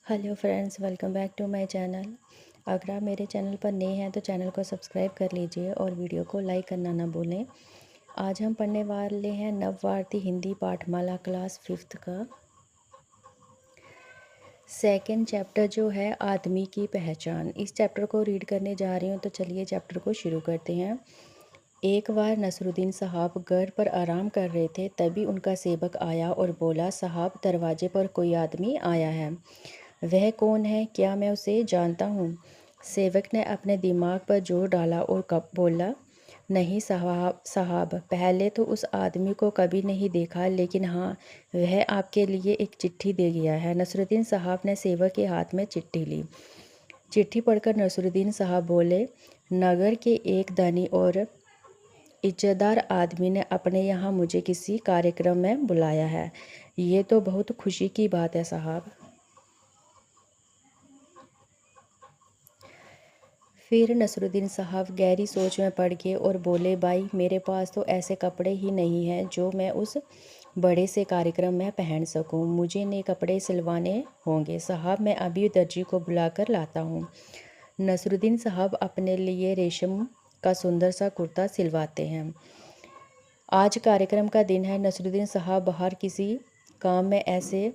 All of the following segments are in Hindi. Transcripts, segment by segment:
Hello friends, welcome back to my channel. अगर आप मेरे चैनल पर नए हैं तो चैनल को सब्सक्राइब कर लीजिए और वीडियो को लाइक करना ना भूलें। आज हम पढ़ने वाले हैं नव भारती हिंदी पाठमाला क्लास 5th का सेकंड चैप्टर जो है आदमी की पहचान। इस चैप्टर को रीड करने जा रही हूँ, तो चलिए चैप्टर को शुरू करते हैं। एक बार नसरुद्दीन साहब घर पर आराम कर रहे थे, तभी उनका सेवक आया और बोला, साहब दरवाजे पर कोई आदमी आया है। वह कौन है? क्या मैं उसे जानता हूँ? सेवक ने अपने दिमाग पर जोर डाला और कब बोला, नहीं साहब, पहले तो उस आदमी को कभी नहीं देखा, लेकिन हाँ, वह आपके लिए एक चिट्ठी दे गया है। नसरुद्दीन साहब ने सेवक के हाथ में चिट्ठी ली। चिट्ठी पढ़कर नसरुद्दीन साहब बोले, नगर के एक धनी और इज्जतदार आदमी ने अपने यहाँ मुझे किसी कार्यक्रम में बुलाया है। ये तो बहुत खुशी की बात है साहब। फिर नसरुद्दीन साहब गहरी सोच में पड़ गए और बोले, भाई मेरे पास तो ऐसे कपड़े ही नहीं हैं जो मैं उस बड़े से कार्यक्रम में पहन सकूं। मुझे नए कपड़े सिलवाने होंगे साहब, मैं अभी दर्जी को बुलाकर लाता हूं। नसरुद्दीन साहब अपने लिए रेशम का सुंदर सा कुर्ता सिलवाते हैं। आज कार्यक्रम का दिन है। नसरुद्दीन साहब बाहर किसी काम में ऐसे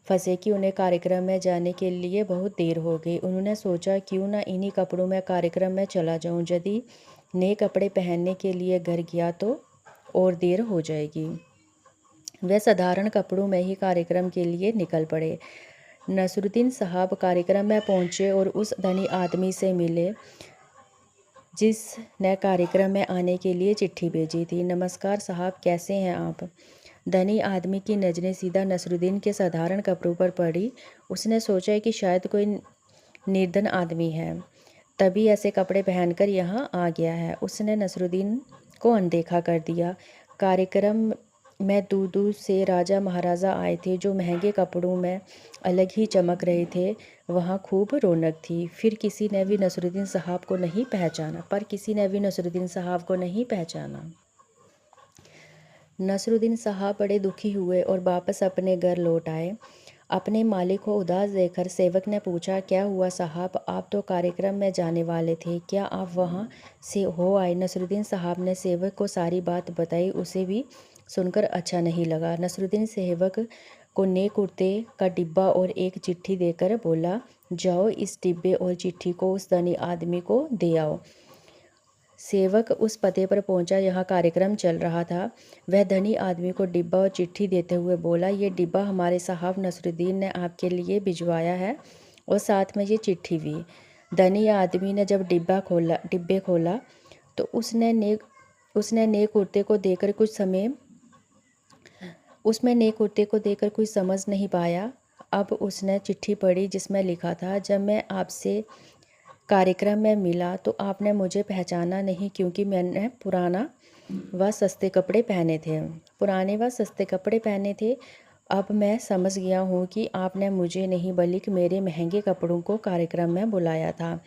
फंसे कि उन्हें कार्यक्रम में जाने के लिए बहुत देर हो गई। उन्होंने सोचा, क्यों ना इन्हीं कपड़ों में कार्यक्रम में चला जाऊं। यदि नए कपड़े पहनने के लिए घर गया तो और देर हो जाएगी। वे साधारण कपड़ों में ही कार्यक्रम के लिए निकल पड़े। नसरुद्दीन साहब कार्यक्रम में पहुंचे और उस धनी आदमी से मिले जिसने कार्यक्रम में आने के लिए चिट्ठी भेजी थी। नमस्कार साहब, कैसे हैं आप? धनी आदमी की नज़रें सीधा नसरुद्दीन के साधारण कपड़ों पर पड़ी। उसने सोचा कि शायद कोई निर्धन आदमी है, तभी ऐसे कपड़े पहनकर यहाँ आ गया है। उसने नसरुद्दीन को अनदेखा कर दिया। कार्यक्रम में दूर दूर से राजा महाराजा आए थे, जो महंगे कपड़ों में अलग ही चमक रहे थे। वहाँ खूब रौनक थी। फिर किसी ने भी नसरुद्दीन साहब को नहीं पहचाना। नसरुद्दीन साहब बड़े दुखी हुए और वापस अपने घर लौट आए। अपने मालिक को उदास देखकर सेवक ने पूछा, क्या हुआ साहब, आप तो कार्यक्रम में जाने वाले थे, क्या आप वहाँ से हो आए? नसरुद्दीन साहब ने सेवक को सारी बात बताई। उसे भी सुनकर अच्छा नहीं लगा। नसरुद्दीन सेवक को नए कुर्ते का डिब्बा और एक चिट्ठी देकर बोला, जाओ इस डिब्बे और चिट्ठी को उस धनी आदमी को दे आओ। सेवक उस पते पर पहुंचा जहां कार्यक्रम चल रहा था। वह धनी आदमी को डिब्बा और चिट्ठी देते हुए बोला, ये डिब्बा हमारे साहब नसरुद्दीन ने आपके लिए भिजवाया है और साथ में ये चिट्ठी भी। धनी आदमी ने जब डिब्बे खोला तो उसने नए कुर्ते को देकर कुछ समझ नहीं पाया। अब उसने चिट्ठी पढ़ी जिसमें लिखा था, जब मैं आपसे कार्यक्रम में मिला तो आपने मुझे पहचाना नहीं, क्योंकि मैंने पुराने व सस्ते कपड़े पहने थे। अब मैं समझ गया हूँ कि आपने मुझे नहीं बल्कि मेरे महंगे कपड़ों को कार्यक्रम में बुलाया था।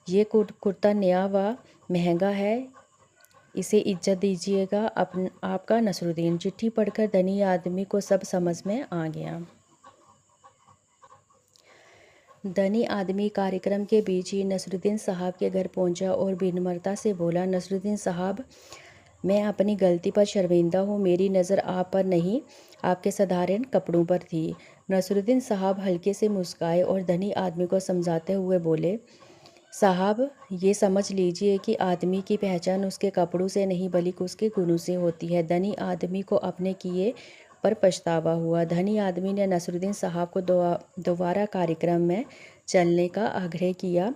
ये कुर्ता नया व महंगा है, इसे इज्जत दीजिएगा। आपका नसरुद्दीन। चिट्ठी पढ़कर धनी आदमी को सब समझ में आ गया। धनी आदमी कार्यक्रम के बीच ही नसरुद्दीन साहब के घर पहुंचा और विनम्रता से बोला, नसरुद्दीन साहब, मैं अपनी गलती पर शर्मिंदा हूँ। मेरी नज़र आप पर नहीं, आपके साधारण कपड़ों पर थी। नसरुद्दीन साहब हल्के से मुस्काए और धनी आदमी को समझाते हुए बोले, साहब, ये समझ लीजिए कि आदमी की पहचान उसके कपड़ों से नहीं बल्कि उसके गुणों से होती है। धनी आदमी को अपने किए पर पछतावा हुआ। धनी आदमी ने नसरुद्दीन साहब को दोबारा कार्यक्रम में चलने का आग्रह किया।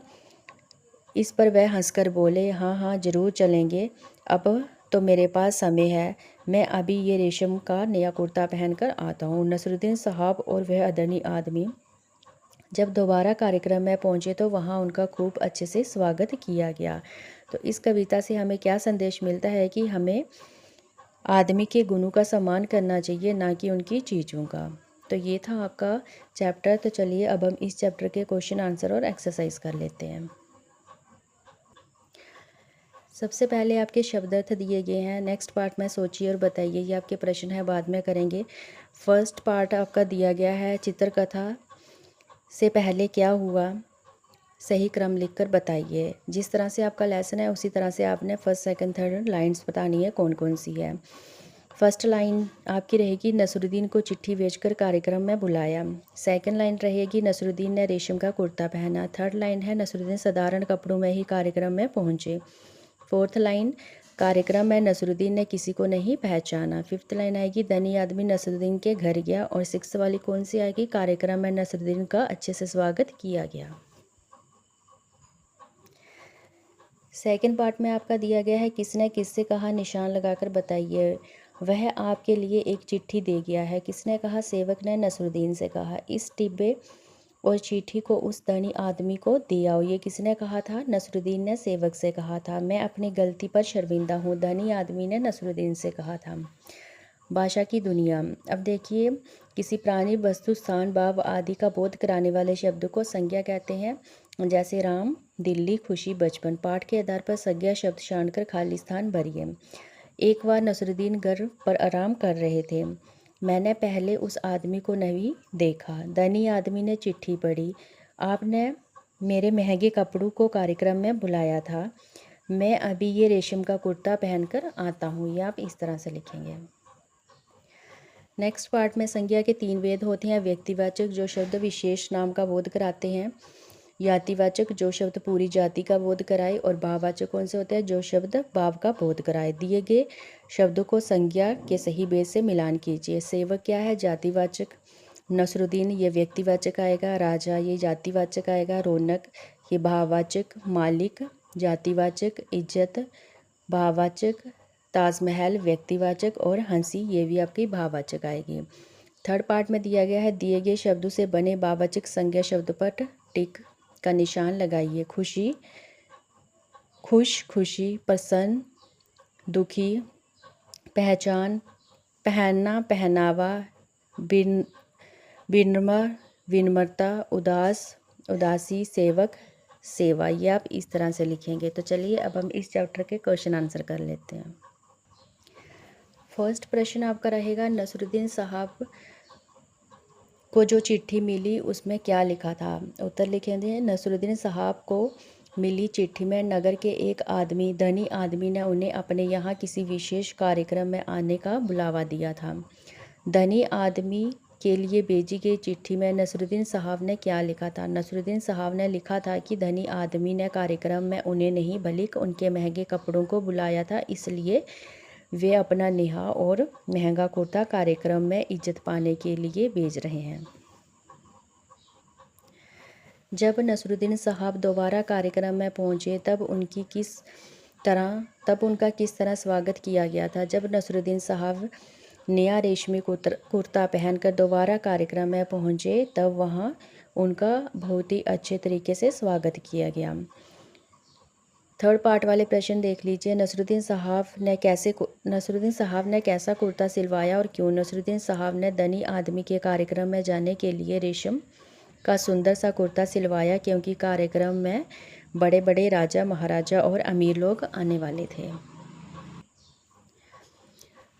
इस पर वह हंसकर बोले, हाँ हाँ, ज़रूर चलेंगे। अब तो मेरे पास समय है, मैं अभी ये रेशम का नया कुर्ता पहनकर आता हूँ। नसरुद्दीन साहब और वह धनी आदमी जब दोबारा कार्यक्रम में पहुंचे तो वहां उनका खूब अच्छे से स्वागत किया गया। तो इस कविता से हमें क्या संदेश मिलता है कि हमें आदमी के गुणों का सम्मान करना चाहिए, ना कि उनकी चीज़ों का। तो ये था आपका चैप्टर। तो चलिए अब हम इस चैप्टर के क्वेश्चन आंसर और एक्सरसाइज कर लेते हैं। सबसे पहले आपके शब्दार्थ दिए गए हैं। नेक्स्ट पार्ट में सोचिए और बताइए। ये आपके प्रश्न है, बाद में करेंगे। फर्स्ट पार्ट आपका दिया गया है चित्रकथा से पहले क्या हुआ, सही क्रम लिखकर बताइए। जिस तरह से आपका लेसन है उसी तरह से आपने फर्स्ट सेकंड थर्ड लाइंस बतानी है कौन कौन सी है। फर्स्ट लाइन आपकी रहेगी नसरुद्दीन को चिट्ठी भेजकर कार्यक्रम में बुलाया। सेकंड लाइन रहेगी नसरुद्दीन ने रेशम का कुर्ता पहना। थर्ड लाइन है नसरुद्दीन साधारण कपड़ों में ही कार्यक्रम में पहुंचे। फोर्थ लाइन कार्यक्रम में नसरुद्दीन ने किसी को नहीं पहचाना। फिफ्थ लाइन आएगी धनी आदमी नसरुद्दीन के घर गया। और सिक्स वाली कौन सी आएगी, कार्यक्रम में नसरुद्दीन का अच्छे से स्वागत किया गया। सेकंड पार्ट में आपका दिया गया है किसने किससे कहा, निशान लगाकर बताइए। वह आपके लिए एक चिट्ठी दे गया है। किसने कहा, सेवक ने नसरुद्दीन से कहा। इस डिब्बे और चिट्ठी को उस धनी आदमी को दे आओ। ये किसने कहा था, नसरुद्दीन ने सेवक से कहा था। मैं अपनी गलती पर शर्मिंदा हूँ, धनी आदमी ने नसरुद्दीन से कहा था। भाषा की दुनिया। अब देखिए, किसी प्राणी, वस्तु, स्थान, भाव आदि का बोध कराने वाले शब्द को संज्ञा कहते हैं। जैसे राम, दिल्ली, खुशी, बचपन। पाठ के आधार पर संज्ञा शब्द छांटकर खाली स्थान भरिए। एक बार नसरुद्दीन घर पर आराम कर रहे थे। मैंने पहले उस आदमी को नहीं देखा। धनी आदमी ने चिट्ठी पढ़ी। आपने मेरे महंगे कपड़ों को कार्यक्रम में बुलाया था। मैं अभी ये रेशम का कुर्ता पहनकर आता हूँ। ये आप इस तरह से लिखेंगे। नेक्स्ट पार्ट में संज्ञा के तीन भेद होते हैं। व्यक्तिवाचक, जो शब्द विशेष नाम का बोध कराते हैं। जातिवाचक, जो शब्द पूरी जाति का बोध कराए। और भाववाचक कौन से होते हैं, जो शब्द भाव का बोध कराए। दिए गए शब्दों को संज्ञा के सही भेद से मिलान कीजिए। सेवक क्या है, जातिवाचक। नसरुद्दीन ये व्यक्तिवाचक आएगा। राजा ये जातिवाचक आएगा। रौनक ये भाववाचक। मालिक जातिवाचक। इज्जत भाववाचक। ताजमहल व्यक्तिवाचक। और हंसी ये भी आपकी भाववाचक आएगी। थर्ड पार्ट में दिया गया है दिए गए शब्दों से बने भाववाचक संज्ञा शब्द पर टिक का निशान लगाइए। खुशी, खुश, खुशी। प्रसन्न, दुखी। पहचान, पहनना, पहनावा। विनम्र, विनम्रता। उदास, उदासी। सेवक, सेवा। ये आप इस तरह से लिखेंगे। तो चलिए अब हम इस चैप्टर के क्वेश्चन आंसर कर लेते हैं। फर्स्ट प्रश्न आपका रहेगा, नसरुद्दीन साहब को जो चिट्ठी मिली उसमें क्या लिखा था। उत्तर लिखेंगे, नसरुद्दीन साहब को मिली चिट्ठी में नगर के एक आदमी, धनी आदमी ने उन्हें अपने यहाँ किसी विशेष कार्यक्रम में आने का बुलावा दिया था। धनी आदमी के लिए भेजी गई चिट्ठी में नसरुद्दीन साहब ने क्या लिखा था। नसरुद्दीन साहब ने लिखा था कि धनी आदमी ने कार्यक्रम में उन्हें नहीं बल्कि उनके महंगे कपड़ों को बुलाया था, इसलिए वे अपना नेहा और महंगा कुर्ता कार्यक्रम में इज्जत पाने के लिए भेज रहे हैं। जब नसरुद्दीन साहब दोबारा कार्यक्रम में पहुंचे तब उनका किस तरह स्वागत किया गया था। जब नसरुद्दीन साहब नया रेशमी कुर्ता पहनकर दोबारा कार्यक्रम में पहुंचे तब वहां उनका बहुत ही अच्छे तरीके से स्वागत किया गया। थर्ड पार्ट वाले प्रश्न देख लीजिए। नसरुद्दीन साहब ने कैसा कुर्ता सिलवाया और क्यों। नसरुद्दीन साहब ने धनी आदमी के कार्यक्रम में जाने के लिए रेशम का सुंदर सा कुर्ता सिलवाया क्योंकि कार्यक्रम में बड़े बड़े राजा, महाराजा और अमीर लोग आने वाले थे।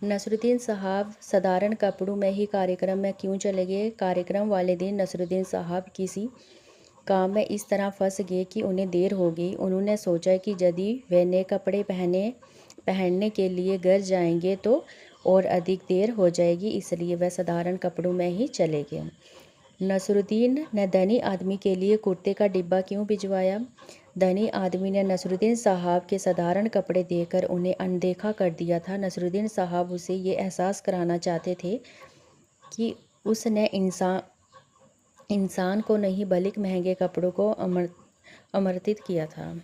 नसरुद्दीन साहब साधारण कपड़ों में ही कार्यक्रम में क्यों चले गए। कार्यक्रम वाले दिन नसरुद्दीन साहब किसी काम में इस तरह फंस गए कि उन्हें देर हो गई। उन्होंने सोचा कि यदि वे नए कपड़े पहनने के लिए घर जाएंगे तो और अधिक देर हो जाएगी, इसलिए वह साधारण कपड़ों में ही चले गए। नसरुद्दीन ने धनी आदमी के लिए कुर्ते का डिब्बा क्यों भिजवाया। धनी आदमी ने नसरुद्दीन साहब के साधारण कपड़े देकर उन्हें अनदेखा कर दिया था। नसरुद्दीन साहब उसे ये एहसास कराना चाहते थे कि उसने इंसान को नहीं बल्कि महंगे कपड़ों को आमंत्रित किया था।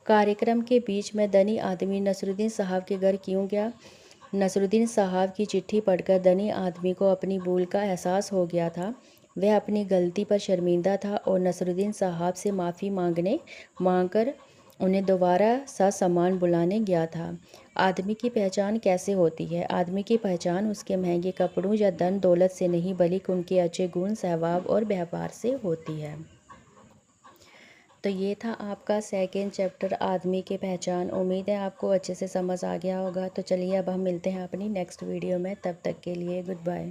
कार्यक्रम के बीच में धनी आदमी नसरुद्दीन साहब के घर क्यों गया। नसरुद्दीन साहब की चिट्ठी पढ़कर धनी आदमी को अपनी भूल का एहसास हो गया था। वह अपनी गलती पर शर्मिंदा था और नसरुद्दीन साहब से माफ़ी मांगकर उन्हें दोबारा ससामान बुलाने गया था। आदमी की पहचान कैसे होती है। आदमी की पहचान उसके महंगे कपड़ों या धन दौलत से नहीं बल्कि उनके अच्छे गुण, स्वभाव और व्यवहार से होती है। तो ये था आपका सेकेंड चैप्टर, आदमी की पहचान। उम्मीद है आपको अच्छे से समझ आ गया होगा। तो चलिए अब हम मिलते हैं अपनी नेक्स्ट वीडियो में। तब तक के लिए गुड बाय।